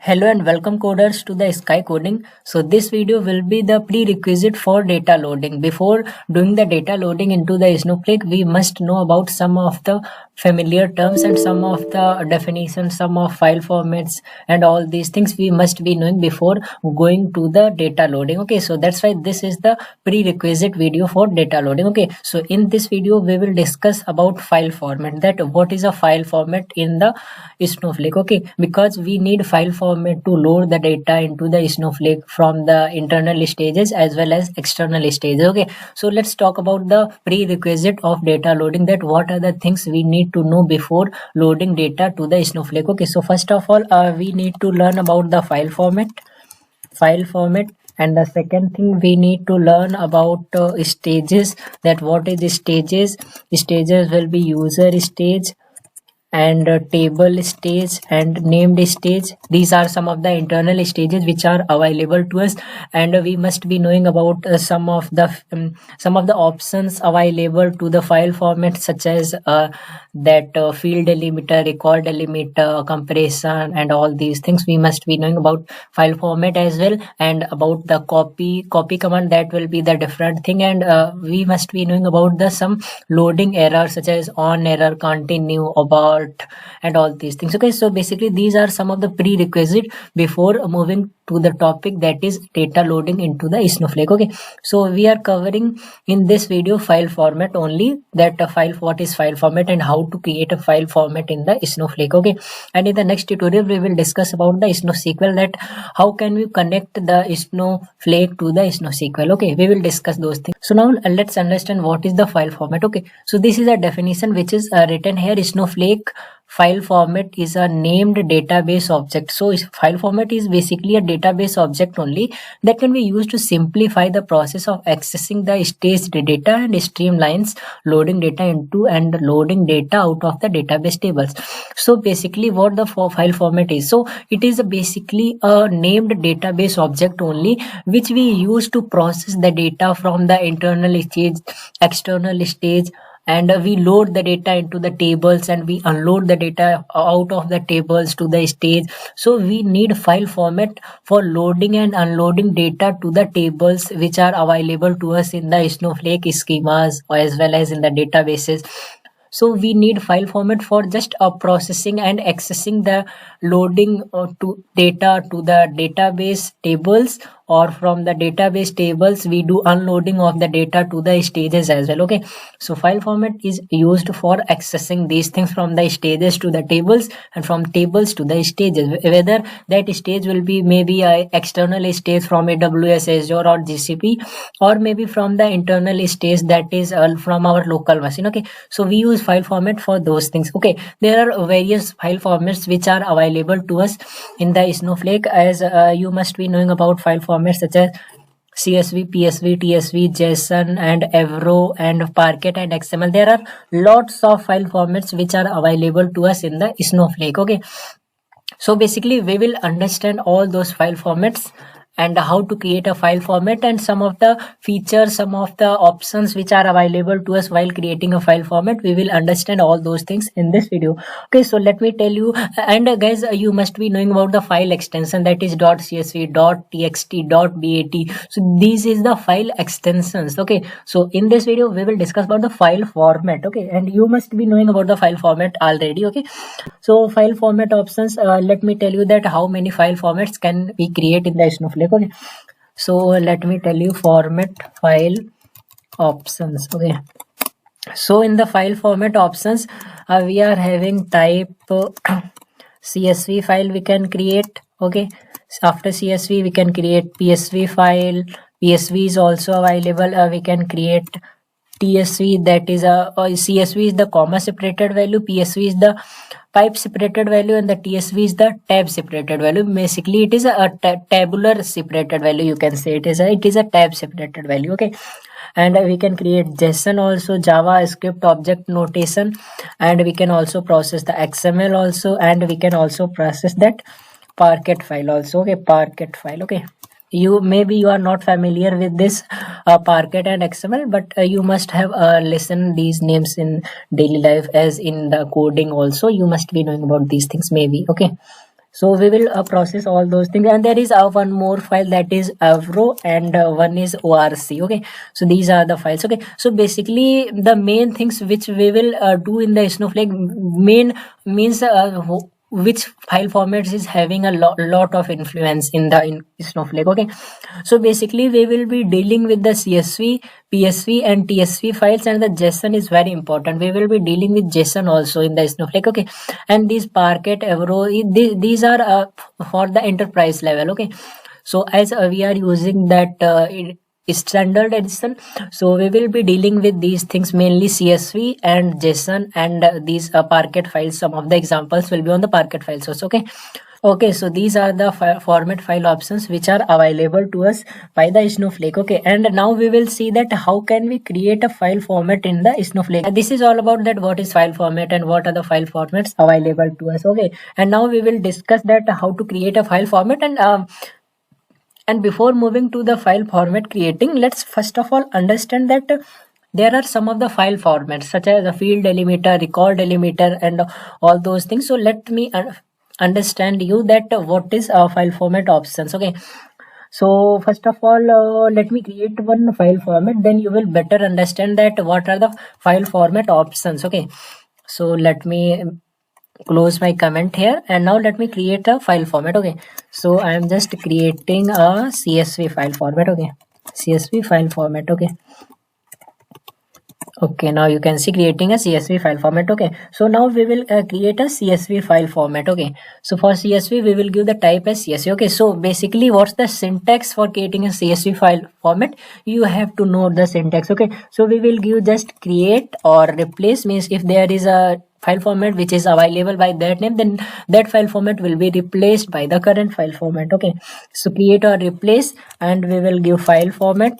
Hello and welcome coders to the Sky Coding. So this video will be the prerequisite for data loading. Before doing the data loading into the Snowflake, we must know about some of the familiar terms and some of the definitions, some of file formats and all these things we must be knowing before going to the data loading. Okay, so that's why this is the prerequisite video for data loading. Okay, so in this video we will discuss about file format, that what is a file format in the Snowflake. Okay, because we need file format to load the data into the Snowflake from the internal stages as well as external stages. Okay, so let's talk about the prerequisite of data loading, that what are the things we need to know before loading data to the Snowflake. Okay, so first of all we need to learn about the file format, and the second thing we need to learn about stages, that what is stages will be user stage and table stage and named stage. These are some of the internal stages which are available to us, and we must be knowing about some of the options available to the file format, such as that field delimiter, record delimiter, compression, and all these things. We must be knowing about file format as well, and about the copy command, that will be the different thing. And we must be knowing about the some loading errors, such as on error, continue, abort, and all these things. Okay, so basically these are some of the prerequisite before moving to the topic, that is data loading into the Snowflake. Okay, so we are covering in this video file format only, that what is file format and how to create a file format in the Snowflake. Okay, and in the next tutorial we will discuss about the SnowSQL, that how can we connect the Snowflake to the SnowSQL. Okay, we will discuss those things. So now let's understand what is the file format. Okay, so this is a definition which is written here: Snowflake file format is a named database object. So file format is basically a database object only that can be used to simplify the process of accessing the staged data and streamlines loading data into and loading data out of the database tables. So basically what the file format is, so it is basically a named database object only which we use to process the data from the internal stage, external stage, and we load the data into the tables and we unload the data out of the tables to the stage. So we need file format for loading and unloading data to the tables which are available to us in the Snowflake schemas as well as in the databases. So we need file format for just processing and accessing the loading to data to the database tables, or from the database tables we do unloading of the data to the stages as well. Okay, so file format is used for accessing these things from the stages to the tables and from tables to the stages, whether that stage will be maybe a external stage from AWS, Azure, or GCP, or maybe from the internal stage, that is from our local machine. Okay, so we use file format for those things. Okay, there are various file formats which are available to us in the Snowflake, as you must be knowing about file formats such as CSV, PSV, TSV, JSON, and Avro, and Parquet, and XML. There are lots of file formats which are available to us in the Snowflake. Okay, so basically we will understand all those file formats and how to create a file format, and some of the features, some of the options which are available to us while creating a file format. We will understand all those things in this video. Okay, so let me tell you, and guys, you must be knowing about the file extension, that is .csv, .txt, .bat. So this is the file extensions. Okay, so in this video we will discuss about the file format. Okay, and you must be knowing about the file format already. Okay, so file format options, let me tell you that how many file formats can we create in the Snowflake. Okay, so let me tell you format file options. Okay, so in the file format options we are having type CSV file we can create. Okay, after CSV we can create PSV file. PSV is also available. We can create TSV, that is CSV is the comma separated value, PSV is the pipe separated value, and the TSV is the tab separated value. Basically it is a tabular separated value, you can say. It is a tab separated value. Okay, and we can create JSON also, JavaScript object notation, and we can also process the XML also, and we can also process that Parquet file also. Okay, Parquet file. Okay, you are not familiar with this Parquet and XML, but you must have listened these names in daily life, as in the coding also you must be knowing about these things maybe. Okay, So we will process all those things, and there is one more file, that is Avro, and one is ORC. Okay, so these are the files. Okay, so basically the main things which we will do in the Snowflake, main means which file formats is having a lot of influence in Snowflake. Okay, so basically we will be dealing with the CSV, PSV and TSV files, and the JSON is very important. We will be dealing with JSON also in the Snowflake. Okay, and these Parquet, Avro, these are for the enterprise level. Okay, so as we are using that standard edition, so we will be dealing with these things, mainly CSV and JSON, and these Parquet files. Some of the examples will be on the Parquet files also. Okay, so these are the format file options which are available to us by the Snowflake. Okay, and now we will see that how can we create a file format in the Snowflake. This is all about that, what is file format and what are the file formats available to us. Okay, and now we will discuss that how to create a file format. And before moving to the file format creating, let's first of all understand that there are some of the file formats such as a field delimiter, record delimiter, and all those things. So let me understand you that what is a file format options. Okay, so first of all, let me create one file format, then you will better understand that what are the file format options. Okay, so let me close my comment here, and now let me create a file format. Okay, so I am just creating a CSV file format. Okay, CSV file format. Okay, now you can see creating a CSV file format. Okay, so now we will create a CSV file format. Okay, so for CSV we will give the type as CSV. Okay, so basically what's the syntax for creating a CSV file format? You have to know the syntax. Okay, so we will give just create or replace, means if there is a file format which is available by that name, then that file format will be replaced by the current file format. Okay, so create or replace, and we will give file format,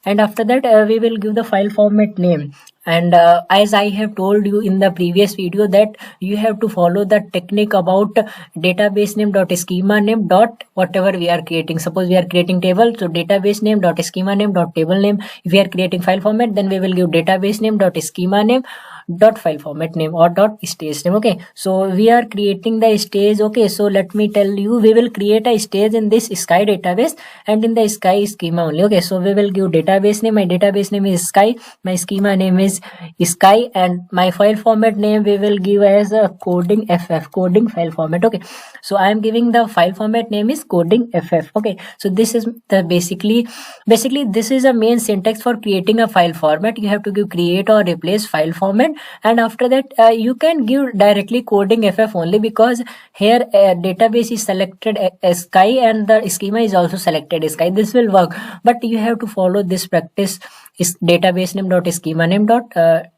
and after that we will give the file format name. And as I have told you in the previous video, that you have to follow the technique about database name dot schema name dot whatever we are creating. Suppose we are creating table, so database name dot schema name dot table name. If we are creating file format, then we will give database name dot schema name dot file format name or dot stage name. Okay, so we are creating the stage. Okay, so let me tell you, we will create a stage in this Sky database and in the Sky schema only. Okay, so we will give database name. My database name is Sky, my schema name is Sky, and my file format name we will give as a coding ff, coding file format. Okay, so I am giving the file format name is coding ff. Okay, so this is the basically this is a main syntax for creating a file format. You have to give create or replace file format, and after that you can give directly coding ff only, because here database is selected Sky and the schema is also selected Sky. This will work, but you have to follow this practice, is database name dot schema name dot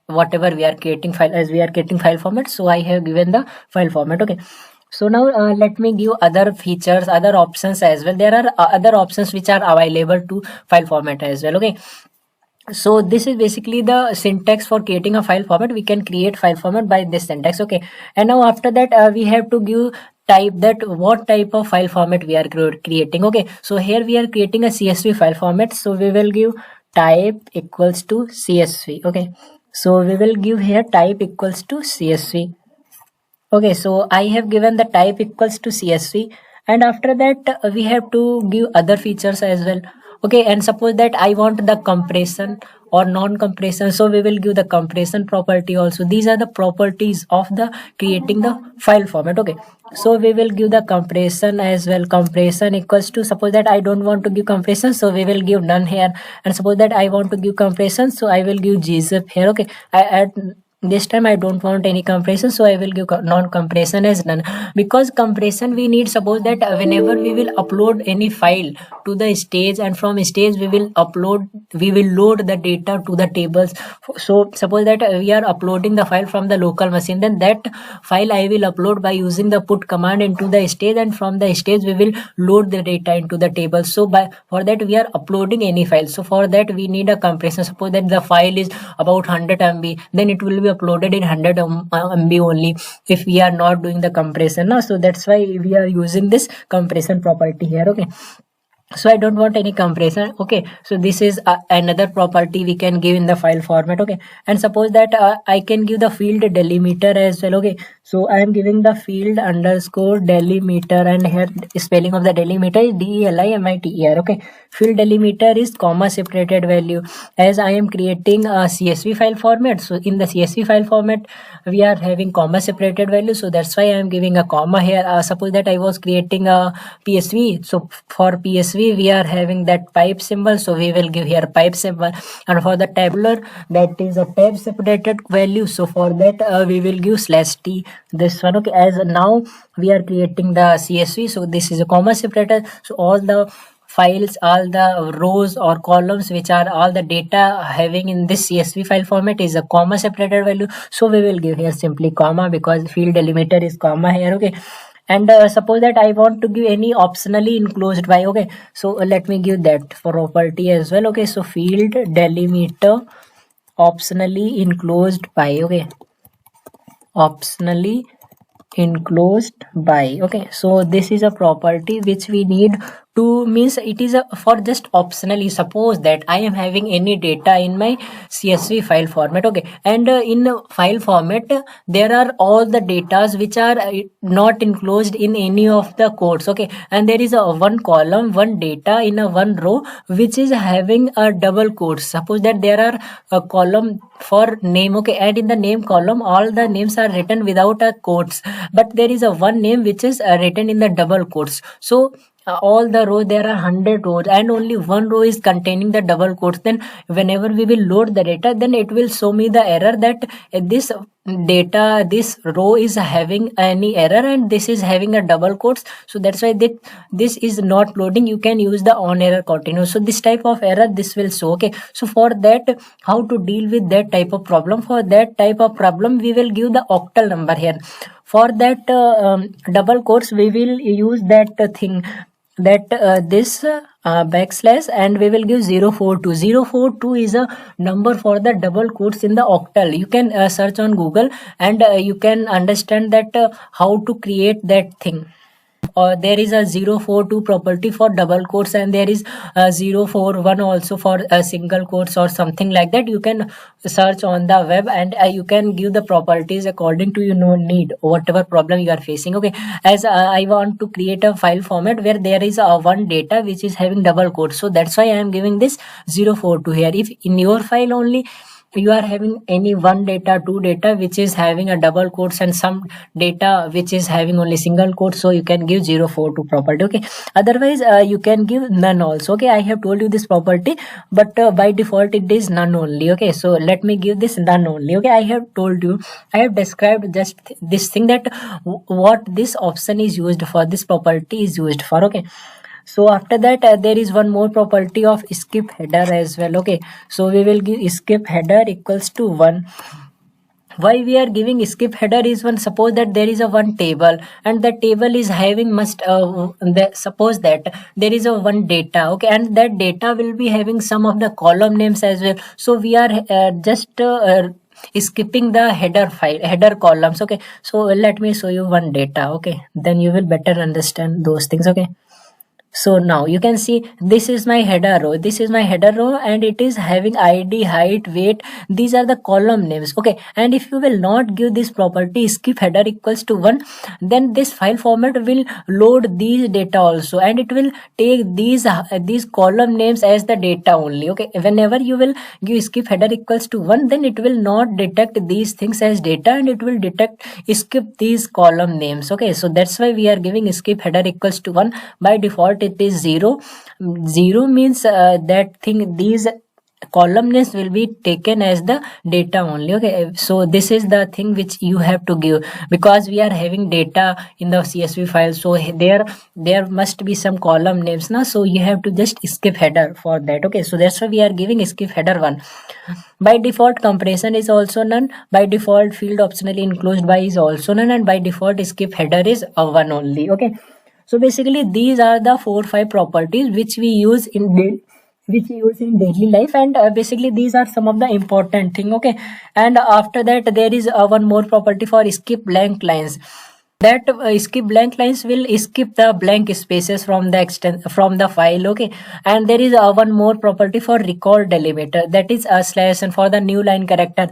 whatever we are creating file, as we are creating file format. So I have given the file format. Okay, so now let me give other features, other options as well. There are other options which are available to file format as well. Okay, so this is basically the syntax for creating a file format. We can create file format by this syntax. Okay, and now after that we have to give type, that what type of file format we are creating. Okay, so here we are creating a CSV file format, so we will give type equals to CSV. Okay, so we will give here type equals to CSV. Okay, so I have given the type equals to CSV, and after that we have to give other features as well. Okay, and suppose that I want the compression or non-compression, so we will give the compression property also. These are the properties of the creating the file format. Okay, so we will give the compression as well. Compression equals to, suppose that I don't want to give compression, so we will give none here, and suppose that I want to give compression, so I will give gzip here. Okay, I add this time I don't want any compression, so I will give non-compression as none, because compression we need. Suppose that whenever we will upload any file to the stage, and from stage we will load the data to the tables. So suppose that we are uploading the file from the local machine, then that file I will upload by using the put command into the stage, and from the stage we will load the data into the table. So for that we are uploading any file, so for that we need a compression. Suppose that the file is about 100 MB, then it will be uploaded in 100 MB only if we are not doing the compression. So that's why we are using this compression property here. Okay, so I don't want any compression. Okay, so this is another property we can give in the file format. Okay, and suppose that I can give the field delimiter as well. Okay, so I am giving the field underscore delimiter, and here spelling of the delimiter is delimiter. Okay, field delimiter is comma separated value. As I am creating a CSV file format, so in the CSV file format we are having comma separated value, so that's why I am giving a comma here. Suppose that I was creating a PSV, so for PSV we are having that pipe symbol, so we will give here pipe symbol. And for the tabular, that is a tab separated value, so for that we will give /t, this one. Okay, as now we are creating the CSV, so this is a comma separated, so all the files, all the rows or columns which are all the data having in this CSV file format is a comma separated value, so we will give here simply comma, because field delimiter is comma here. Okay, and suppose that I want to give any optionally enclosed by. Okay, so let me give that property as well. Okay, so field delimiter optionally enclosed by. Okay, optionally enclosed by. Okay, so this is a property which we need to, means it is a for just optionally. Suppose that I am having any data in my CSV file format. Okay, and in file format there are all the datas which are not enclosed in any of the codes. Okay, and there is a one column, one data in a one row which is having a double quotes. Suppose that there are a column for name. Okay, and in the name column all the names are written without a quotes, but there is a one name which is written in the double quotes. So all the rows, there are 100 rows and only one row is containing the double quotes. Then whenever we will load the data, then it will show me the error that this data, this row is having any error and this is having a double quotes. So that's why this is not loading. You can use the on error continuous. So this type of error this will show. Okay, so for that, how to deal with that type of problem? For that type of problem we will give the octal number here. For that double quotes we will use that thing, that this backslash, and we will give 042. 042 is a number for the double quotes in the octal. You can search on Google and you can understand that how to create that thing. There is a 042 property for double quotes, and there is 041 also for single quotes or something like that. You can search on the web and you can give the properties according to need, whatever problem you are facing. Okay, as I want to create a file format where there is one data which is having double quotes, so that's why I am giving this 042 here. If in your file only you are having any one data, two data which is having a double quotes and some data which is having only single quotes, so you can give 042 property. Okay, otherwise you can give none also. Okay, I have told you this property, but by default it is none only. Okay, so let me give this none only. Okay, I have told you, I have described just this thing, that what this option is used for, this property is used for. Okay, so after that there is one more property of skip header as well. Okay, so we will give skip header equals to 1. Why we are giving skip header is, one, suppose that there is a one table and the table is having suppose that there is a one data. Okay, and that data will be having some of the column names as well, so we are just skipping the header columns. Okay, so let me show you one data. Okay, then you will better understand those things. Okay, so now you can see this is my header row, this is my header row, and it is having id, height, weight. These are the column names. Okay, and if you will not give this property skip header equals to 1, then this file format will load these data also, and it will take these column names as the data only. Okay, whenever you will give skip header equals to 1, then it will not detect these things as data and it will skip these column names. Okay, so that's why we are giving skip header equals to 1. By default it is 0. 0 means that thing, these column names will be taken as the data only. Okay, so this is the thing which you have to give, because we are having data in the CSV file, so there must be some column names now, so you have to just skip header for that. Okay, so that's why we are giving skip header 1. By default compression is also none, by default field optionally enclosed by is also none, and by default skip header is 1 only. Okay, so basically these are the 4-5 properties which we use in daily life, and basically these are some of the important thing. Okay, and after that there is one more property for skip blank lines. that skip blank lines will skip the blank spaces from the from the file. Okay, and there is one more property for record delimiter, that is a slash, and for the new line character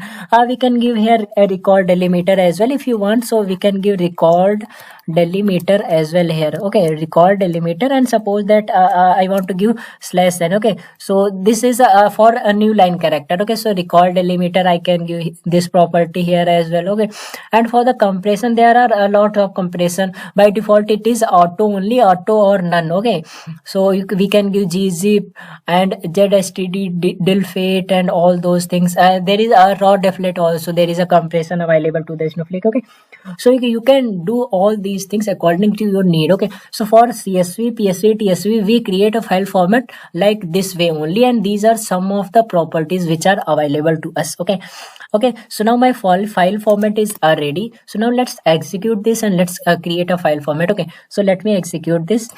we can give here a record delimiter as well if you want. So we can give record delimiter as well here. Okay, record delimiter, and suppose that I want to give slash then. Okay, so this is for a new line character. Okay, so record delimiter I can give this property here as well. Okay, and for the compression there are a lot of compression. By default it is auto only, auto or none. Okay, so we can give gzip and zstd dilfate and all those things. There is a raw deflate also, there is a compression available to the Snowflake. Okay, so you can do all these things according to your need. Okay, so for CSV, PSV, TSV we create a file format like this way only, and these are some of the properties which are available to us. Okay, so now my file format is ready. So now let's execute this and let's create a file format. Okay, so let me execute this.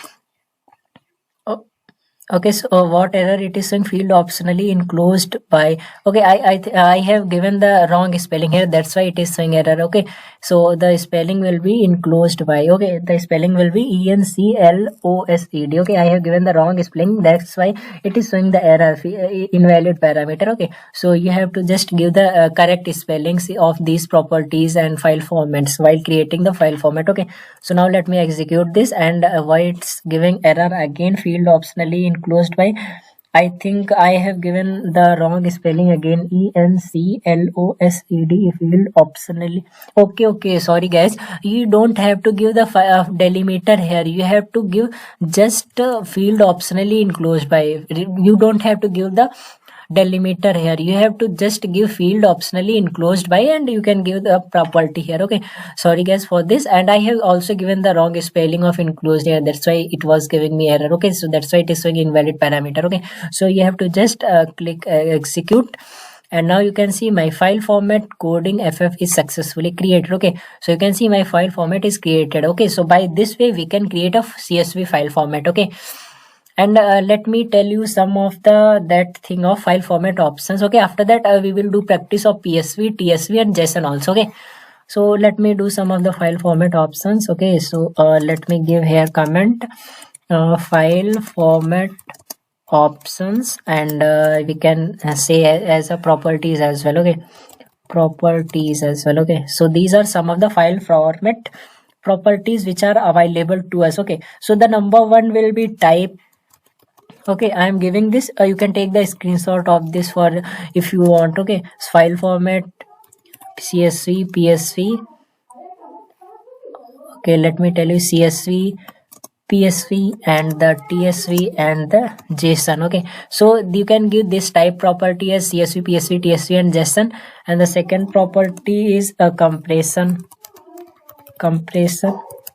Okay, so what error it is saying? Field optionally enclosed by. Okay, I have given the wrong spelling here, that's why it is saying error. Okay, so the spelling will be enclosed by. Okay, the spelling will be enclosed. Okay, I have given the wrong spelling, that's why it is showing the error, invalid parameter. Okay, so you have to just give the correct spellings of these properties and file formats while creating the file format. Okay, so now let me execute this, and why it's giving error again, field optionally enclosed by. I think I have given the wrong spelling again, enclosed, field optionally. Okay, sorry guys, you don't have to give the delimiter here, you have to give just field optionally enclosed by. You don't have to give the delimiter here, you have to just give field optionally enclosed by, and you can give the property here. Okay, sorry guys for this, and I have also given the wrong spelling of enclosed here, that's why it was giving me error. Okay, so that's why it is showing invalid parameter. Okay, so you have to just click execute, and now you can see my file format coding ff is successfully created. Okay, so you can see my file format is created. Okay, so by this way we can create a CSV file format. Okay, and let me tell you some of that thing of file format options. Okay, after that we will do practice of PSV, TSV and JSON also. Okay, so let me do some of the file format options. Okay, so let me give here comment file format options, and we can say as a properties as well. Okay, properties as well. Okay, so these are some of the file format properties which are available to us. Okay, so the number one will be type. Okay, I am giving this, you can take the screenshot of this for if you want. Okay, file format CSV, PSV. Okay, let me tell you CSV, PSV and the TSV and the JSON. Okay, so you can give this type property as CSV, PSV, TSV and JSON, and the second property is a compression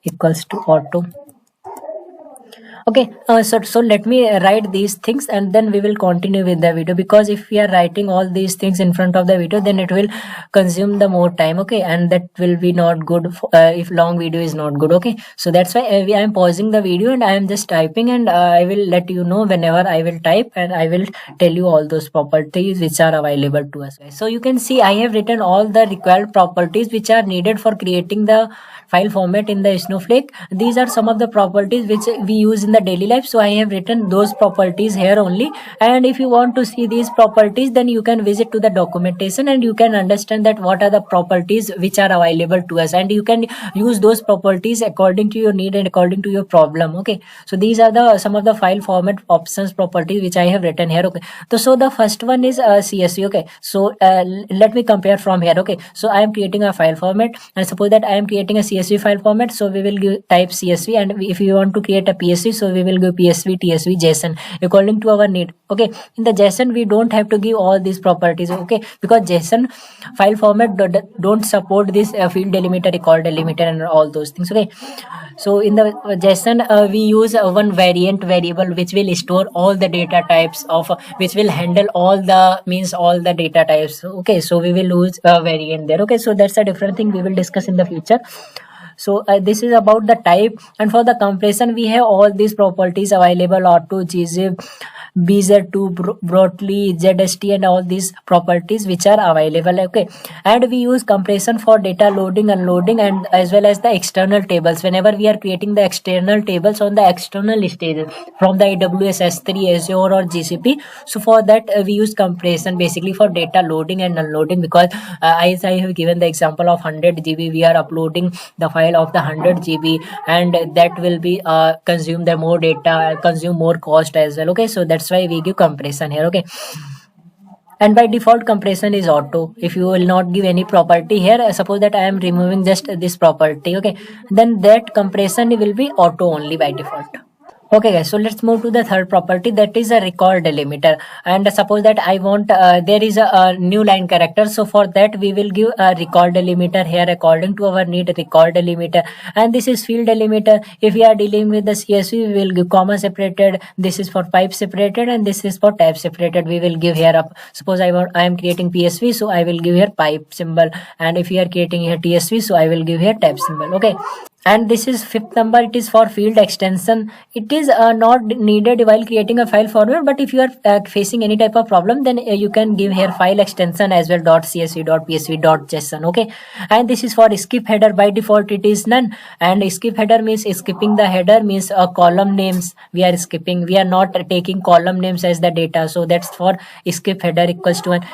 equals to auto. Okay, so let me write these things and then we will continue with the video, because if we are writing all these things in front of the video then it will consume the more time. Okay, and that will be not good if long video is not good. Okay, so that's why I am pausing the video and I am just typing, and I will let you know whenever I will type, and I will tell you all those properties which are available to us. So you can see I have written all the required properties which are needed for creating the file format in the Snowflake. These are some of the properties which we use in the daily life, so I have written those properties here only. And if you want to see these properties, then you can visit to the documentation and you can understand that what are the properties which are available to us, and you can use those properties according to your need and according to your problem. Okay, so these are the some of the file format options properties which I have written here. Okay, so the first one is CSV. Okay, so let me compare from here. Okay, so I am creating a file format, and suppose that I am creating a CSV file format, so we will give type CSV, and if you want to create a PSV, so we will give PSV, TSV, JSON according to our need. Okay, in the JSON we don't have to give all these properties. Okay, because JSON file format don't support this field delimiter, record delimiter and all those things. Okay, so in the JSON we use one variant variable which will store all the data types of which will handle all the data types. Okay, so we will use a variant there. Okay, so that's a different thing we will discuss in the future. So this is about the type, and for the compression we have all these properties available: auto, gzip, bz2, broadly, zst, and all these properties which are available. Okay, and we use compression for data loading, unloading, and as well as the external tables. Whenever we are creating the external tables on the external stages from the AWS, S3, Azure, or GCP, so for that we use compression basically for data loading and unloading, because as I have given the example of 100 GB, we are uploading the file of the 100 GB, and that will be consume the more data, consume more cost as well. Okay, so that's why we give compression here. Okay, and by default compression is auto. If you will not give any property here, suppose that I am removing just this property, okay, then that compression will be auto only by default. Okay guys, so let's move to the third property, that is a record delimiter. And suppose that I want there is a new line character, so for that we will give a record delimiter here according to our need, record delimiter. And this is field delimiter. If we are dealing with the CSV, we will give comma separated, this is for pipe separated, and this is for tab separated. We will give here up, suppose I am creating PSV, so I will give here pipe symbol, and if we are creating here TSV, so I will give here tab symbol. Okay, and this is fifth number, it is for field extension. It is not needed while creating a file format, but if you are facing any type of problem, then you can give here file extension as well, .csv, .psv, .json. Okay, and this is for skip header. By default it is none, and skip header means skipping the header, means column names we are skipping, we are not taking column names as the data, so that's for skip header equals to 1.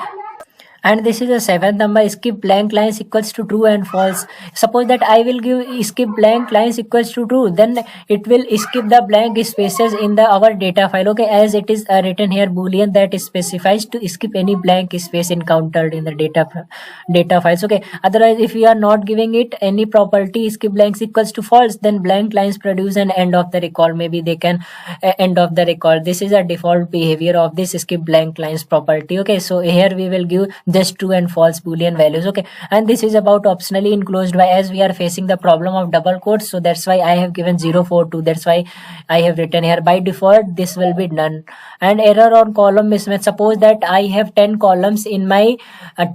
And this is the seventh number, skip blank lines equals to true and false. Suppose that I will give skip blank lines equals to true, then it will skip the blank spaces in the our data file. Okay, as it is written here boolean that specifies to skip any blank space encountered in the data files. Okay, otherwise if we are not giving it any property, skip blanks equals to false, then blank lines produce an end of the record, maybe they can end of the record. This is a default behavior of this skip blank lines property. Okay, so here we will give just true and false boolean values. Okay, and this is about optionally enclosed by, as we are facing the problem of double quotes, so that's why I have given 042, that's why I have written here. By default this will be none. And error on column mismatch, suppose that I have 10 columns in my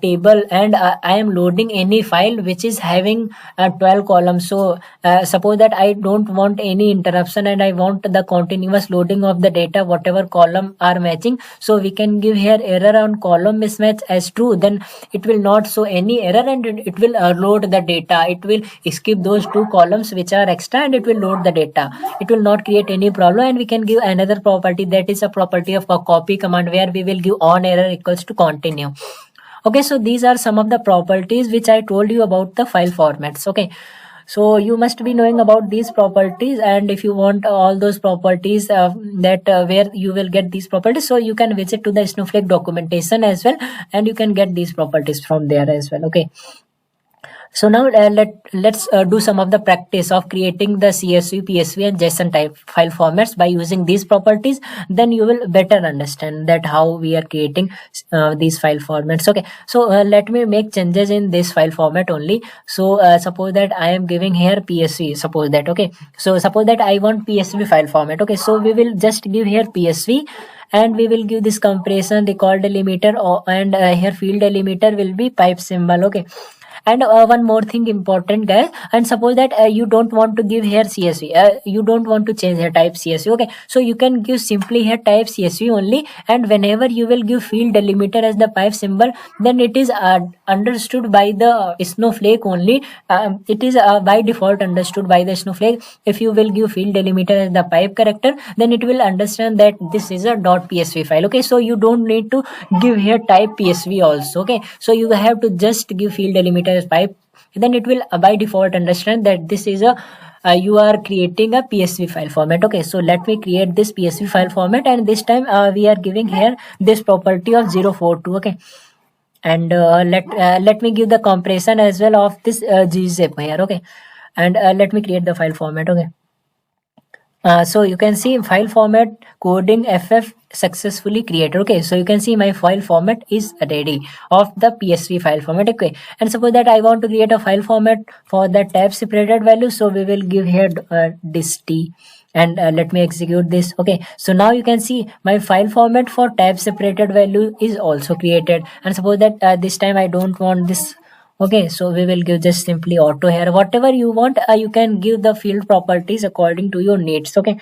table, and I am loading any file which is having 12 columns. So suppose that I don't want any interruption and I want the continuous loading of the data, whatever column are matching, so we can give here error on column mismatch as true, then it will not show any error, and it will load the data. It will skip those 2 columns which are extra, and it will load the data. It will not create any problem. And we can give another property, that is a property of a copy command, where we will give on error equals to continue. Okay, so these are some of the properties which I told you about the file formats. Okay, so you must be knowing about these properties, and if you want all those properties where you will get these properties, so you can visit to the Snowflake documentation as well, and you can get these properties from there as well. Okay, so now let's do some of the practice of creating the CSV, PSV, and JSON type file formats by using these properties. Then you will better understand that how we are creating these file formats. Okay, so let me make changes in this file format only. So suppose that I am giving here PSV, suppose that. Okay, so suppose that I want PSV file format. Okay, so we will just give here PSV, and we will give this compression, record delimiter, and here field delimiter will be pipe symbol. Okay, and one more thing important guys, and suppose that you don't want to give here CSV, you don't want to change here type CSV. Okay, so you can give simply here type CSV only, and whenever you will give field delimiter as the pipe symbol, then it is understood by the Snowflake only. It is by default understood by the Snowflake. If you will give field delimiter as the pipe character, then it will understand that this is a .psv file. Okay, so you don't need to give here type PSV also. Okay, so you have to just give field delimiter as pipe, then it will by default understand that this is a you are creating a PSV file format. Okay, so let me create this PSV file format, and this time we are giving here this property of 042. Okay, and let me give the compression as well of this gzip here. Okay, and let me create the file format. Okay, so you can see file format coding ff successfully created. Okay, so you can see my file format is ready of the PSV file format. Okay, and suppose that I want to create a file format for the tab separated value, so we will give here dist, and let me execute this. Okay, so now you can see my file format for tab separated value is also created. And suppose that this time I don't want this Okay, so we will give just simply auto here. Whatever you want, you can give the field properties according to your needs. Okay,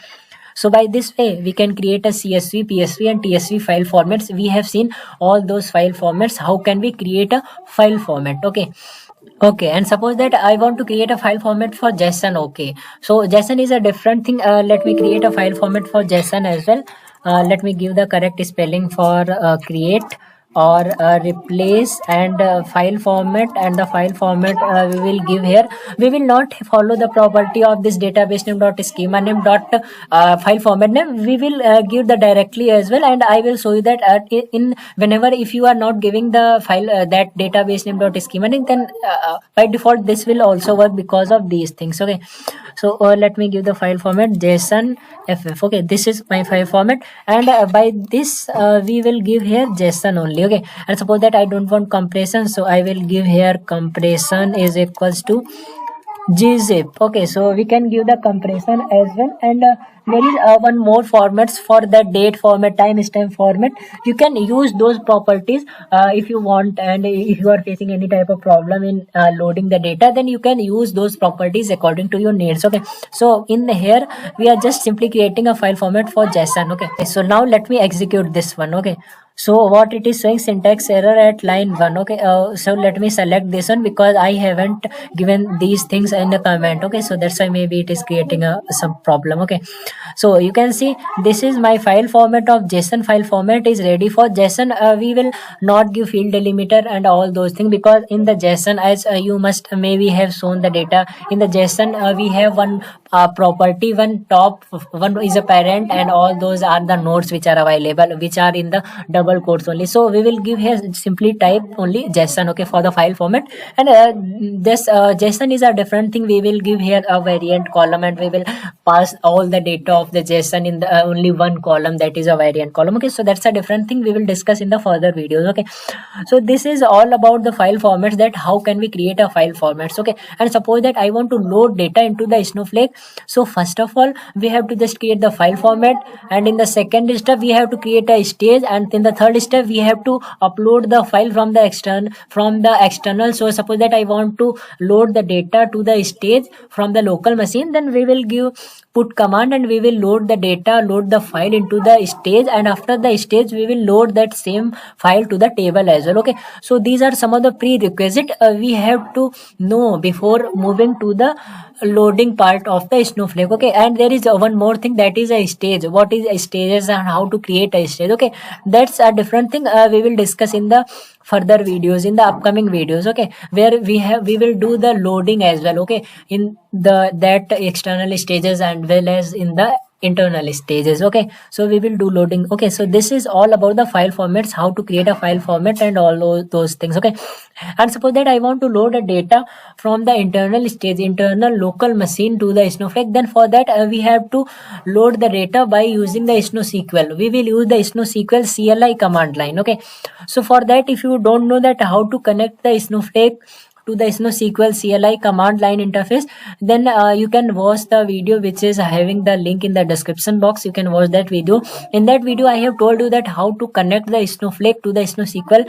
so by this way we can create a CSV, PSV and TSV file formats. We have seen all those file formats. How can we create a file format? Okay, and suppose that I want to create a file format for JSON. Okay, so JSON is a different thing. Let me create a file format for JSON as well. Let me give the correct spelling for create or replace and file format, and the file format we will give here. We will not follow the property of this database name dot schema name dot file format name. We will give the directly as well, and I will show you that in whenever if you are not giving the file that database name dot schema name, then by default this will also work because of these things. Okay, so let me give the file format JSON ff. Okay, this is my file format, and by this we will give here JSON only. Okay, and suppose that I don't want compression, so I will give here compression is equals to gzip. Okay, so we can give the compression as well, and there is one more formats for the date format, timestamp format. You can use those properties if you want, and if you are facing any type of problem in loading the data, then you can use those properties according to your needs. Okay, so in here we are just simply creating a file format for JSON. Okay, so now let me execute this one. Okay, so what it is showing, syntax error at line 1. Okay, so let me select this one because I haven't given these things in the comment. Okay, so that's why maybe it is creating some problem. Okay, so you can see this is my file format of JSON. File format is ready for JSON. We will not give field delimiter and all those things, because in the JSON, as you must maybe have shown the data in the JSON, we have one property, one top, one is a parent, and all those are the nodes which are available, which are in the double quotes only. So we will give here simply type only JSON. Okay, for the file format, and this JSON is a different thing. We will give here a variant column, and we will pass all the data of the JSON in the only one column, that is a variant column. Okay, so that's a different thing we will discuss in the further videos. Okay, so this is all about the file formats, that how can we create a file formats. Okay, and suppose that I want to load data into the Snowflake. So first of all we have to just create the file format, and in the second step we have to create a stage, and in the third step we have to upload the file from the external. So suppose that I want to load the data to the stage from the local machine, then we will give put command, and we will load the data, load the file into the stage, and after the stage we will load that same file to the table as well. Okay, so these are some of the prerequisite we have to know before moving to the loading part of the Snowflake. Okay, and there is one more thing, that is a stage. What is a stages and how to create a stage? Okay, that's a different thing we will discuss in the further videos, in the upcoming videos. Okay, where we will do the loading as well. Okay, in the that external stages and well as in the internal stages. Okay, so we will do loading. Okay, so this is all about the file formats, how to create a file format and all those things. Okay, and suppose that I want to load a data from the internal stage, internal local machine to the Snowflake, then for that we have to load the data by using the SnowSQL. We will use the SnowSQL CLI command line. Okay, so for that, if you don't know that how to connect the Snowflake to the SnowSQL CLI command line interface, then you can watch the video which is having the link in the description box. You can watch that video. In that video I have told you that how to connect the Snowflake to the SnowSQL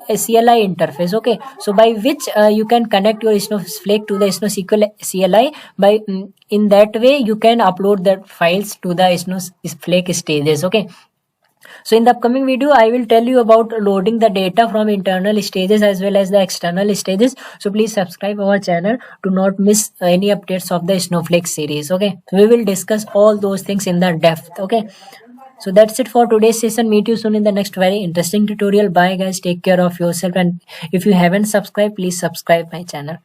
CLI interface. Okay, so by which you can connect your Snowflake to the SnowSQL CLI. By in that way you can upload the files to the Snowflake stages. Okay, so in the upcoming video, I will tell you about loading the data from internal stages as well as the external stages. So please subscribe our channel to not miss any updates of the Snowflake series. Okay, we will discuss all those things in the depth. Okay, so that's it for today's session. Meet you soon in the next very interesting tutorial. Bye guys, take care of yourself, and if you haven't subscribed, please subscribe my channel.